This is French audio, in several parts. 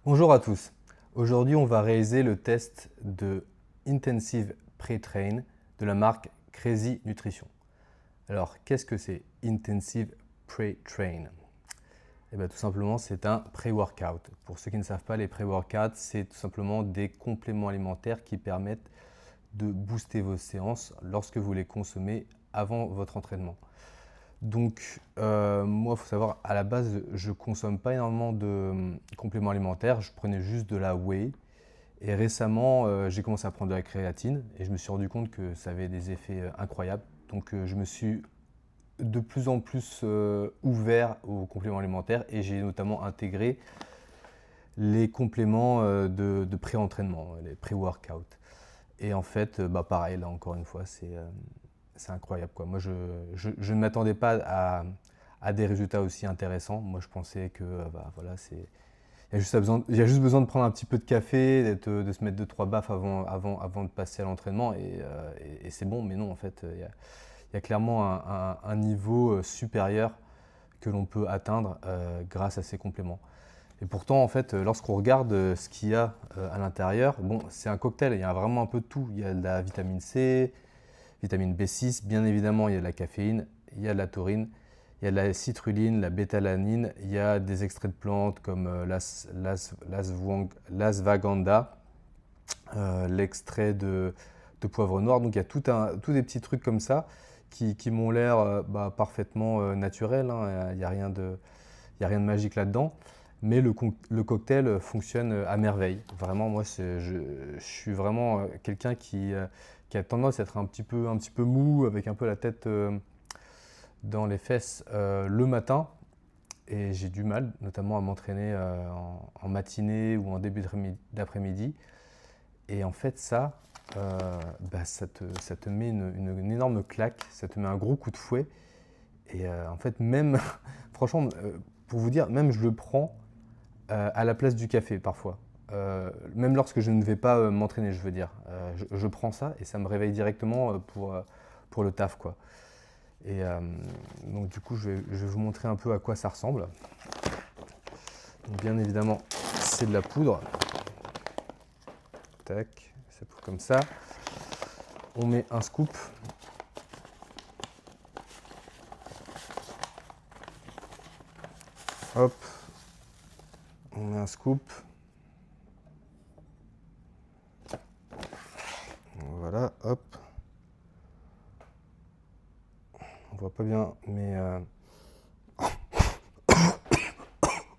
Bonjour à tous. Aujourd'hui, on va réaliser le test de Intensive Pre-Train de la marque Crazy Nutrition. Alors, qu'est-ce que c'est Intensive Pre-Train? Eh bien, tout simplement, c'est un pré-workout. Pour ceux qui ne savent pas, les pré-workouts, c'est tout simplement des compléments alimentaires qui permettent de booster vos séances lorsque vous les consommez avant votre entraînement. Donc, moi, il faut savoir, à la base, je ne consomme pas énormément de compléments alimentaires. Je prenais juste de la whey. Et récemment, j'ai commencé à prendre de la créatine et je me suis rendu compte que ça avait des effets incroyables. Donc, je me suis de plus en plus ouvert aux compléments alimentaires et j'ai notamment intégré les compléments de pré-entraînement, les pré-workouts. Et en fait, pareil, là encore une fois, c'est incroyable, quoi. Moi, je ne m'attendais pas à des résultats aussi intéressants. Moi, je pensais que voilà, il y a juste besoin de prendre un petit peu de café, de se mettre deux, trois baffes avant de passer à l'entraînement et c'est bon. Mais non, en fait, il y a clairement un niveau supérieur que l'on peut atteindre grâce à ces compléments. Et pourtant, en fait, lorsqu'on regarde ce qu'il y a à l'intérieur, bon, c'est un cocktail, il y a vraiment un peu de tout. Il y a de la vitamine C, vitamine B6, bien évidemment, il y a de la caféine, il y a de la taurine, il y a de la citrulline, la bétalanine, il y a des extraits de plantes comme l'ashwagandha, l'extrait de poivre noir. Donc il y a tous des petits trucs comme ça qui m'ont l'air parfaitement naturels, hein. Il n'y a rien de magique là-dedans. Mais le cocktail fonctionne à merveille. Vraiment, moi, je suis vraiment quelqu'un qui a tendance à être un petit peu mou, avec un peu la tête dans les fesses le matin. Et j'ai du mal, notamment à m'entraîner en matinée ou en début d'après-midi. Et en fait, ça te met une énorme claque, ça te met un gros coup de fouet. Et en fait, même, franchement, pour vous dire, même je le prends à la place du café parfois. Même lorsque je ne vais pas m'entraîner, je veux dire. Je prends ça et ça me réveille directement pour le taf, quoi. Et donc du coup, je vais vous montrer un peu à quoi ça ressemble. Donc, bien évidemment, c'est de la poudre. Tac, ça pousse comme ça. On met un scoop. Hop, on met un scoop. Voilà, hop. On voit pas bien, mais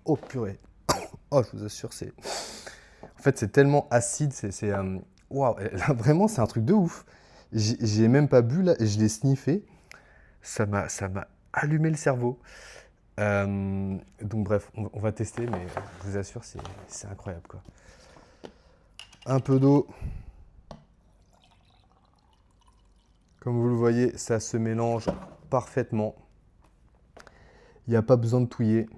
oh purée. Oh, je vous assure, en fait, c'est tellement acide, waouh, là, vraiment, c'est un truc de ouf. J'ai même pas bu là, je l'ai sniffé. Ça m'a allumé le cerveau. Donc bref, on va tester, mais je vous assure, c'est incroyable, quoi. Un peu d'eau. Comme vous le voyez, ça se mélange parfaitement. Il n'y a pas besoin de touiller.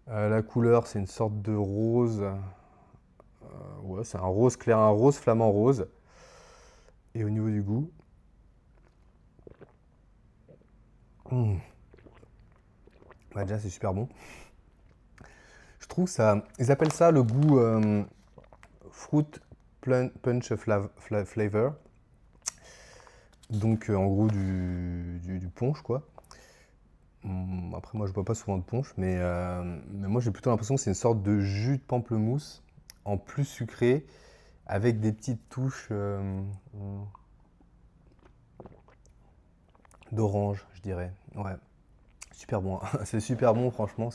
La couleur, c'est une sorte de rose. Ouais, c'est un rose clair, un rose flamant rose. Et au niveau du goût, déjà c'est super bon. Je trouve ça, ils appellent ça le goût fruit punch flavor. Donc en gros du punch, quoi. Après moi je bois pas souvent de punch, mais moi j'ai plutôt l'impression que c'est une sorte de jus de pamplemousse en plus sucré avec des petites touches d'orange, je dirais. Ouais, super bon. C'est super bon, franchement.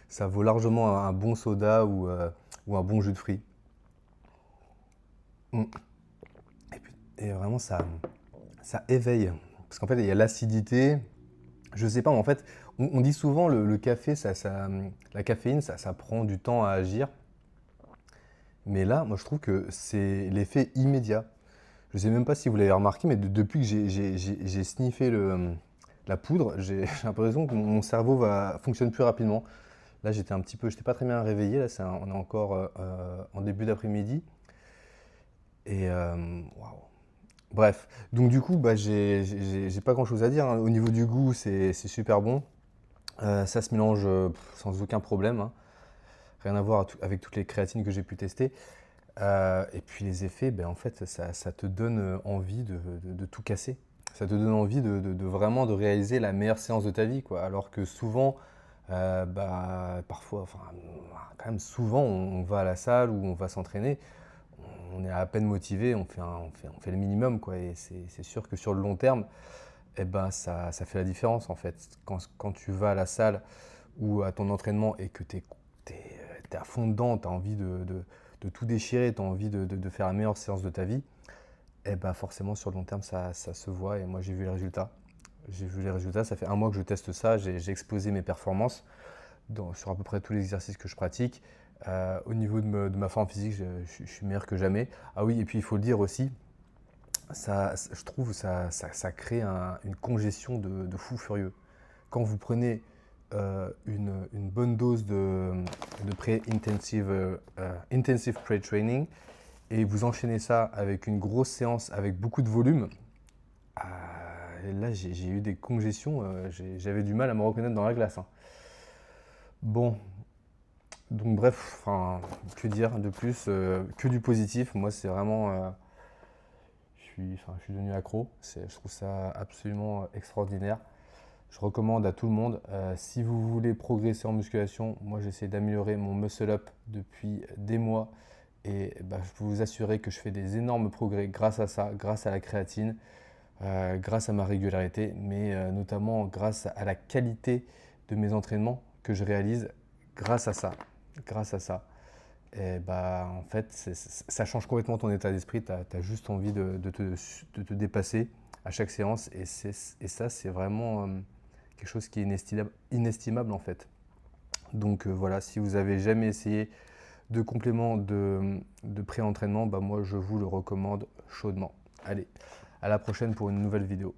Ça vaut largement un bon soda ou un bon jus de fruits. Mm. Et vraiment, ça éveille. Parce qu'en fait, il y a l'acidité. Je sais pas, mais en fait, on dit souvent le café, la caféine, ça prend du temps à agir. Mais là, moi, je trouve que c'est l'effet immédiat. Je sais même pas si vous l'avez remarqué, mais depuis que j'ai sniffé la poudre, j'ai j'ai l'impression que mon cerveau fonctionne plus rapidement. Là, j'étais pas très bien réveillé. Là, on est encore en début d'après-midi. Et waouh. Bref, donc du coup, j'ai pas grand-chose à dire, hein. Au niveau du goût, c'est super bon. Ça se mélange sans aucun problème, hein. rien à voir avec toutes les créatines que j'ai pu tester. Et puis les effets, ben, en fait, ça te donne envie de tout casser. Ça te donne envie de vraiment de réaliser la meilleure séance de ta vie, quoi. Alors que souvent, parfois, enfin, quand même souvent, on va à la salle ou on va s'entraîner, on est à peine motivé, on fait le minimum, quoi. Et c'est sûr que sur le long terme, eh ben, ça fait la différence, en fait. Quand tu vas à la salle ou à ton entraînement et que tu es à fond dedans, tu as envie de tout déchirer, tu as envie de faire la meilleure séance de ta vie, eh ben, forcément, sur le long terme, ça se voit. Et moi, j'ai vu les résultats. J'ai vu les résultats, ça fait un mois que je teste ça, j'ai explosé mes performances sur à peu près tous les exercices que je pratique. Au niveau de ma forme physique, je suis meilleur que jamais. Ah oui, et puis il faut le dire aussi, je trouve ça crée une congestion de fou furieux. Quand vous prenez une bonne dose de intensive pre-training et vous enchaînez ça avec une grosse séance avec beaucoup de volume, et là j'ai eu des congestions, j'avais du mal à me reconnaître dans la glace, hein. Bon, donc bref, enfin, que dire de plus, que du positif. Moi c'est vraiment, je suis devenu accro, je trouve ça absolument extraordinaire. Je recommande à tout le monde, si vous voulez progresser en musculation, moi j'essaie d'améliorer mon muscle up depuis des mois et bah, je peux vous assurer que je fais des énormes progrès grâce à ça, grâce à la créatine, grâce à ma régularité, mais notamment grâce à la qualité de mes entraînements que je réalise grâce à ça. Grâce à ça. Et bah, en fait, ça change complètement ton état d'esprit. Tu as juste envie de te dépasser à chaque séance. Et ça, c'est vraiment quelque chose qui est inestimable en fait. Donc voilà, si vous avez jamais essayé de complément de pré-entraînement, bah, moi je vous le recommande chaudement. Allez, à la prochaine pour une nouvelle vidéo.